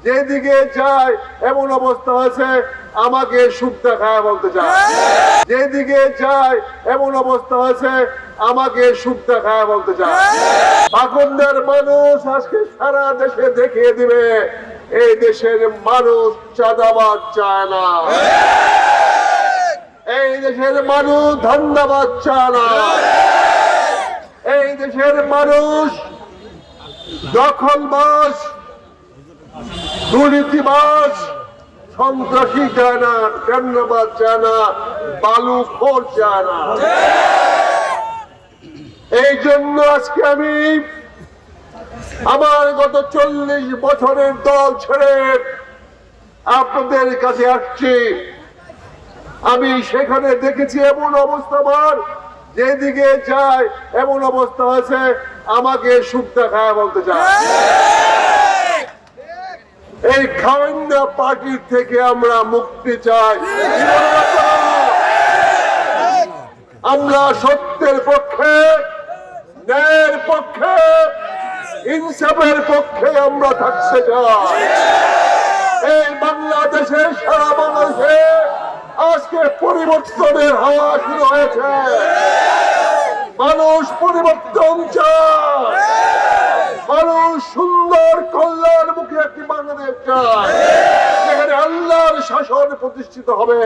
যেদিকে যায় এমন অবস্থা হয়েছে আমাকে সুখ দেখায় বলতে চায়। যেদিকে যায় এমন অবস্থা হয়েছে আমাকে সুখ দেখায় বলতে চায়। পাখন্দের মানুষ আজকে সারা দেশে দেখিয়ে দিবে এই দেশের মানুষ চাঁদাবাজ চায় না, এই দেশের মানুষ ধান্দাবাজ চায় না, এই দেশের মানুষ দখলবাজ দুর্নীতিবাজ সন্ত্রাসী চায় না, টেন্ডারবাজ চায় না, বালুখোর চায় না। এই জন্য আজকে আমি আমার গত 40 বছরের দল ছেড়ে আপনাদের কাছে আসছি। আমি সেখানে দেখেছি এমন অবস্থা, আমার যেদিকে যায় এমন অবস্থা হয়েছে আমাকে সুখ দেখায় বলতে চায়। এই খাওয়ান্দা পার্টির থেকে আমরা মুক্তি চাই। আমরা সত্যের পক্ষে, ন্যায়ের পক্ষে, ইনসাফের পক্ষে আমরা থাকতে চাই। এই বাংলাদেশে সারা বাংলাদেশে আজকে পরিবর্তনের হাওয়া শুরু হয়েছে। মানুষ পরিবর্তন চায়, মানুষ সুন্দর কল্যাণমুখী একটি বাংলাদেশ চায় যেখানে আল্লাহর শাসন প্রতিষ্ঠিত হবে।